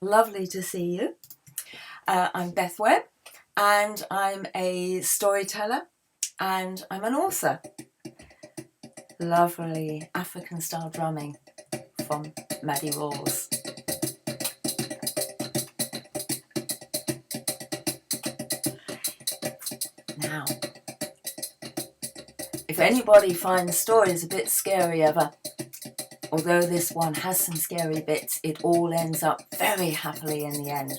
Lovely to see you. I'm Beth Webb, and I'm a storyteller, and I'm an author. Lovely African-style drumming from Maddie Rawls. Now, if anybody finds stories a bit scary ever, although this one has some scary bits, it all ends up very happily in the end.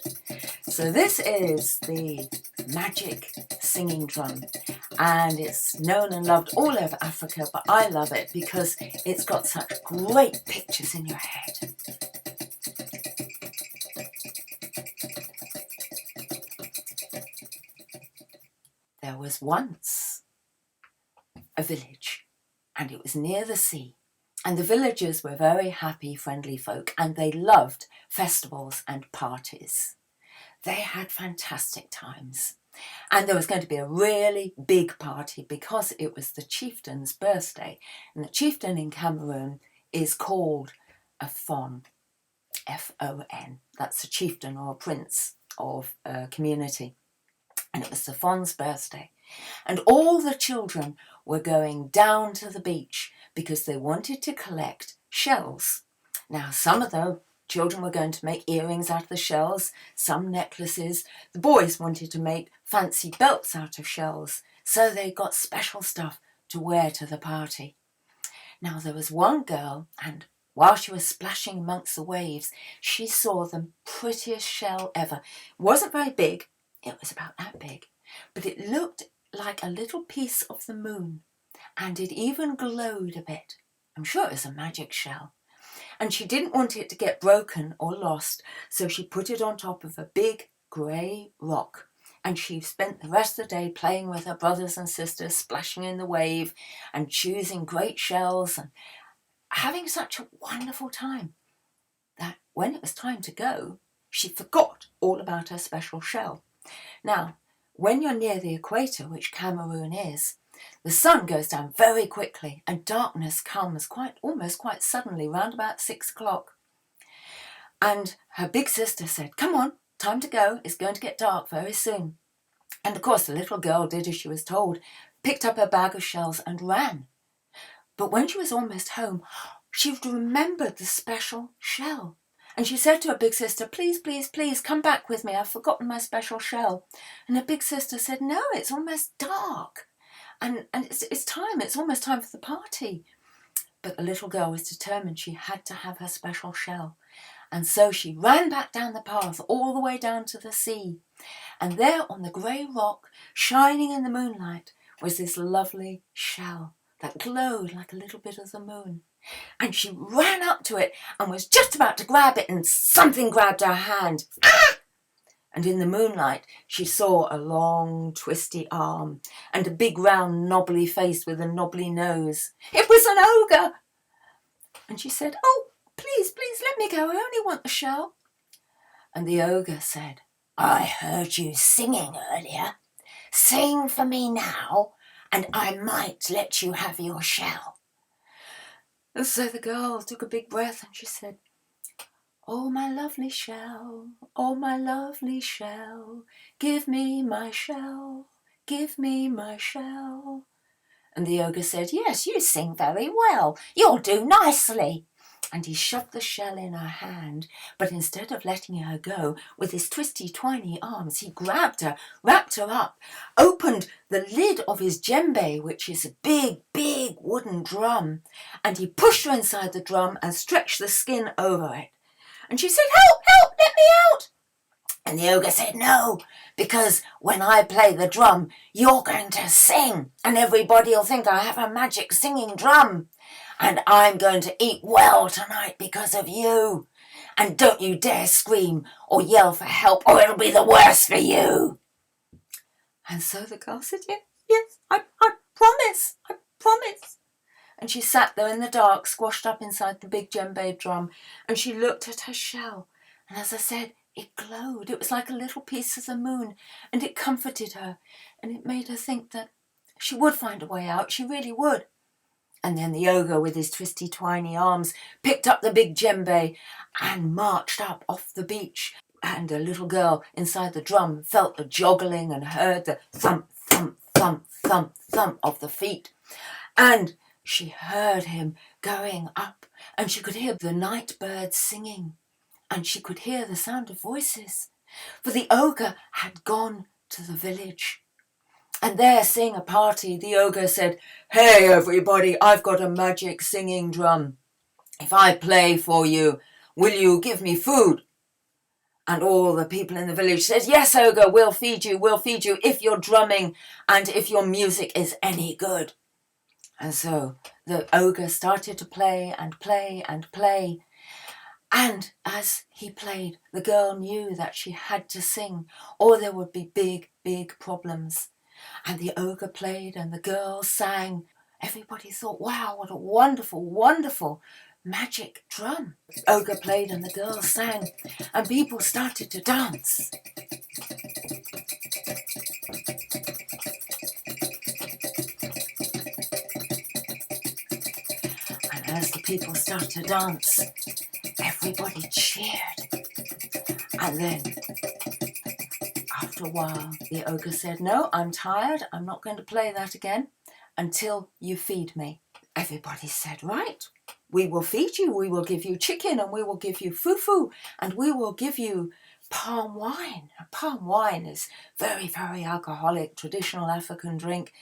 So this is the magic singing drum, and it's known and loved all over Africa, but I love it because it's got such great pictures in your head. There was once a village, and it was near the sea. And the villagers were very happy, friendly folk, and they loved festivals and parties. They had fantastic times. And there was going to be a really big party because it was the chieftain's birthday. And the chieftain in Cameroon is called a fon, F-O-N. That's a chieftain or a prince of a community. And it was the fon's birthday. And all the children were going down to the beach because they wanted to collect shells. Now, some of the children were going to make earrings out of the shells, some necklaces. The boys wanted to make fancy belts out of shells, so they got special stuff to wear to the party. Now, there was one girl, and while she was splashing amongst the waves, she saw the prettiest shell ever. It wasn't very big, it was about that big, but it looked like a little piece of the moon, and it even glowed a bit. I'm sure it was a magic shell. And she didn't want it to get broken or lost, so she put it on top of a big grey rock. And she spent the rest of the day playing with her brothers and sisters, splashing in the wave and choosing great shells and having such a wonderful time that when it was time to go, she forgot all about her special shell. Now, when you're near the equator, which Cameroon is, the sun goes down very quickly and darkness comes almost quite suddenly, round about 6 o'clock. And her big sister said, "Come on, time to go. It's going to get dark very soon." And of course the little girl did as she was told, picked up her bag of shells and ran. But when she was almost home, she remembered the special shell. And she said to her big sister, "Please, please, please, come back with me. I've forgotten my special shell." And her big sister said, "No, it's almost dark. And it's time, it's almost time for the party." But the little girl was determined she had to have her special shell. And so she ran back down the path all the way down to the sea. And there on the grey rock, shining in the moonlight, was this lovely shell that glowed like a little bit of the moon. And she ran up to it and was just about to grab it, and something grabbed her hand. Ah! And in the moonlight, she saw a long, twisty arm and a big, round, knobbly face with a knobbly nose. It was an ogre! And she said, "Oh, please, please, let me go. I only want the shell." And the ogre said, "I heard you singing earlier. Sing for me now, and I might let you have your shell." And so the girl took a big breath and she said, "Oh, my lovely shell, oh, my lovely shell, give me my shell, give me my shell." And the ogre said, "Yes, you sing very well. You'll do nicely." And he shoved the shell in her hand, but instead of letting her go with his twisty, twiny arms, he grabbed her, wrapped her up, opened the lid of his djembe, which is a big, big wooden drum, and he pushed her inside the drum and stretched the skin over it. And she said, "Help, help, let me out." And the ogre said, "No, because when I play the drum, you're going to sing, and everybody will think I have a magic singing drum. And I'm going to eat well tonight because of you. And don't you dare scream or yell for help, or it'll be the worse for you." And so the girl said, yes, I promise, I promise." And she sat there in the dark, squashed up inside the big djembe drum, and she looked at her shell. And as I said, it glowed. It was like a little piece of the moon, and it comforted her, and it made her think that she would find a way out. She really would. And then the ogre, with his twisty, twiny arms, picked up the big djembe and marched up off the beach. And a little girl inside the drum felt the joggling and heard the thump, thump, thump, thump, thump of the feet. And she heard him going up, and she could hear the night birds singing, and she could hear the sound of voices, for the ogre had gone to the village. And there, seeing a party, the ogre said, "Hey, everybody, I've got a magic singing drum. If I play for you, will you give me food?" And all the people in the village said, "Yes, ogre, we'll feed you, if you're drumming and if your music is any good." And so the ogre started to play and play and play. And as he played, the girl knew that she had to sing, or there would be big, big problems. And the ogre played and the girl sang. Everybody thought, wow, what a wonderful, wonderful magic drum. The ogre played and the girl sang, and people started to dance. And as the people started to dance, everybody cheered. And then, after a while, the ogre said, "No, I'm tired. I'm not going to play that again until you feed me." Everybody said, "Right, we will feed you. We will give you chicken, and we will give you fufu, and we will give you palm wine." Palm wine is very, very alcoholic, traditional African drink.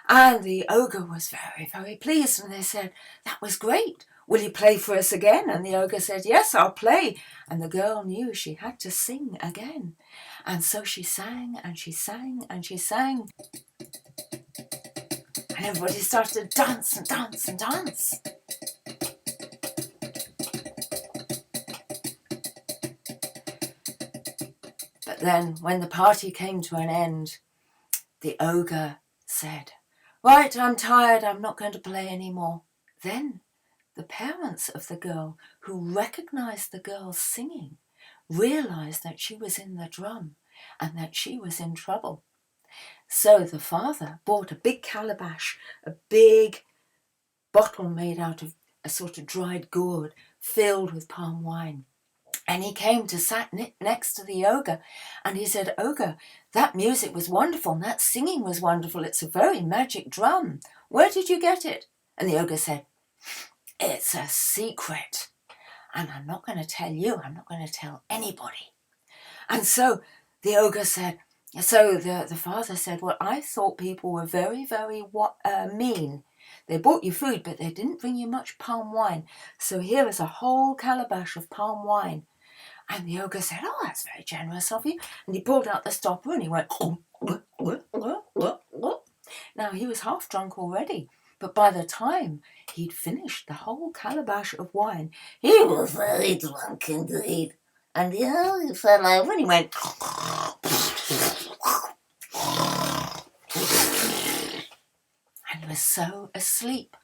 And the ogre was very, very pleased, and they said, "That was great. Will you play for us again?" And the ogre said, "Yes, I'll play." And the girl knew she had to sing again. And so she sang and she sang and she sang. And everybody started to dance and dance and dance. But then when the party came to an end, the ogre said, "Right, I'm tired. I'm not going to play anymore." Then the parents of the girl, who recognized the girl singing, realized that she was in the drum and that she was in trouble. So the father bought a big calabash, a big bottle made out of a sort of dried gourd filled with palm wine. And he came to sat next to the ogre, and he said, "Ogre, that music was wonderful, and that singing was wonderful. It's a very magic drum. Where did you get it?" And the ogre said, "It's a secret, and I'm not going to tell you. I'm not going to tell anybody." And so the ogre said, the father said, "Well, I thought people were very, very mean. They bought you food, but they didn't bring you much palm wine. So here is a whole calabash of palm wine." And the ogre said, "Oh, that's very generous of you." And he pulled out the stopper and he went, Now, he was half drunk already, but by the time he'd finished the whole calabash of wine, he was very drunk indeed. And he fell over and he went, and he was so asleep.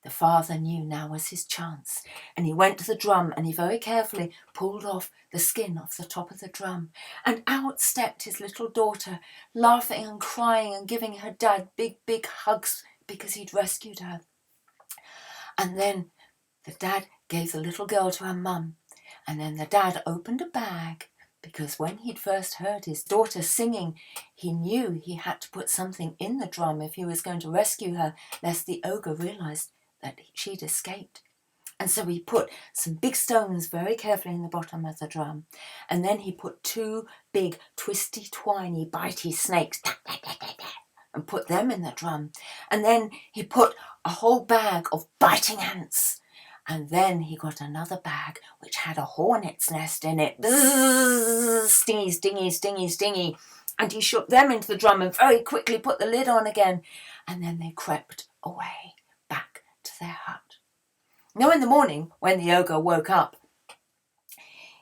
The father knew now was his chance, and he went to the drum and he very carefully pulled off the skin off the top of the drum, and out stepped his little daughter, laughing and crying and giving her dad big, big hugs because he'd rescued her. And then the dad gave the little girl to her mum, and then the dad opened a bag, because when he'd first heard his daughter singing, he knew he had to put something in the drum if he was going to rescue her, lest the ogre realised that she'd escaped. And so he put some big stones very carefully in the bottom of the drum, and then he put 2 big twisty, twiny, bitey snakes and put them in the drum, and then he put a whole bag of biting ants, and then he got another bag which had a hornet's nest in it. Bzzz, stingy, stingy, stingy, stingy. And he shook them into the drum and very quickly put the lid on again, and then they crept away back to their hut. Now in the morning, when the ogre woke up,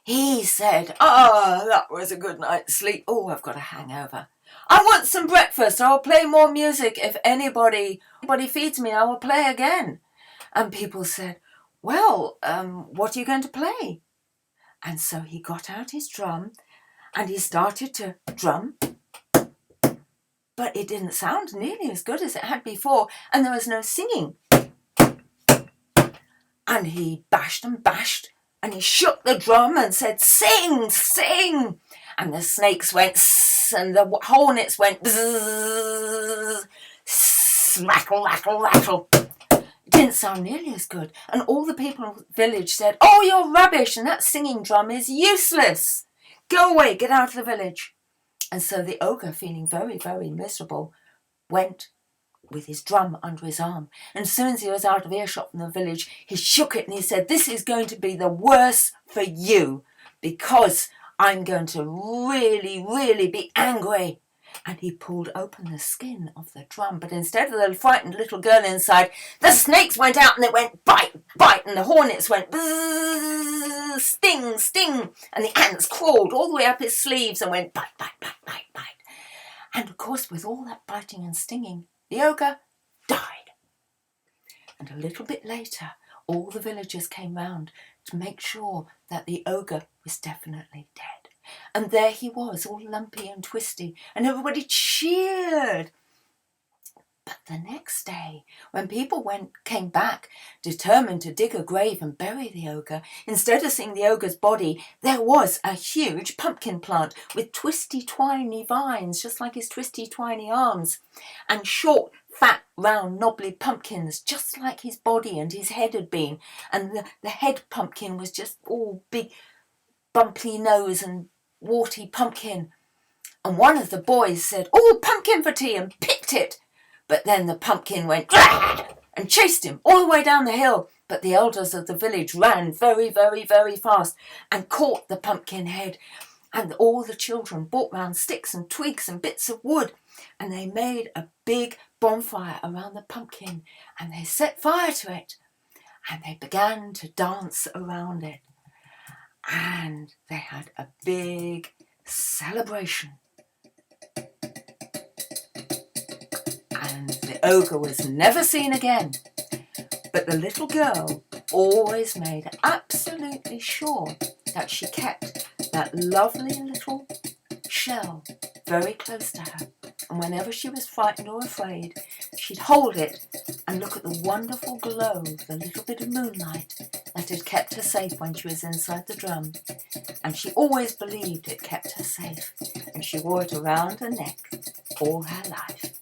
he said, that was a good night's sleep. Oh, I've got a hangover. I want some breakfast. I'll play more music. If anybody feeds me, I will play again. And people said, well, what are you going to play? And so he got out his drum and he started to drum, but it didn't sound nearly as good as it had before, and there was no singing. And he bashed and bashed, and he shook the drum and said, "Sing, sing!" And the snakes went sss, and the hornets went bzzz, sss, rattle, rattle, rattle. It didn't sound nearly as good. And all the people in the village said, "Oh, you're rubbish, and that singing drum is useless. Go away, get out of the village." And so the ogre, feeling very, very miserable, went with his drum under his arm. And as soon as he was out of earshot from the village, he shook it and he said, "This is going to be the worst for you, because I'm going to really, really be angry." And he pulled open the skin of the drum, but instead of the frightened little girl inside, the snakes went out and they went bite, bite, and the hornets went bzzz, sting, sting, and the ants crawled all the way up his sleeves and went bite, bite, bite, bite, bite. And of course, with all that biting and stinging, the ogre died. And a little bit later, all the villagers came round to make sure that the ogre was definitely dead. And there he was, all lumpy and twisty, and everybody cheered. But the next day, when people came back, determined to dig a grave and bury the ogre, instead of seeing the ogre's body, there was a huge pumpkin plant with twisty, twiny vines, just like his twisty, twiny arms, and short, fat, round, knobbly pumpkins, just like his body and his head had been. And the head pumpkin was just all big, bumpy nose and warty pumpkin. And one of the boys said, "Oh, pumpkin for tea," and picked it. But then the pumpkin went and chased him all the way down the hill. But the elders of the village ran very, very, very fast and caught the pumpkin head. And all the children brought round sticks and twigs and bits of wood. And they made a big bonfire around the pumpkin. And they set fire to it. And they began to dance around it. And they had a big celebration. And the ogre was never seen again. But the little girl always made absolutely sure that she kept that lovely little shell very close to her. And whenever she was frightened or afraid, she'd hold it and look at the wonderful glow of the little bit of moonlight that had kept her safe when she was inside the drum. And she always believed it kept her safe. And she wore it around her neck all her life.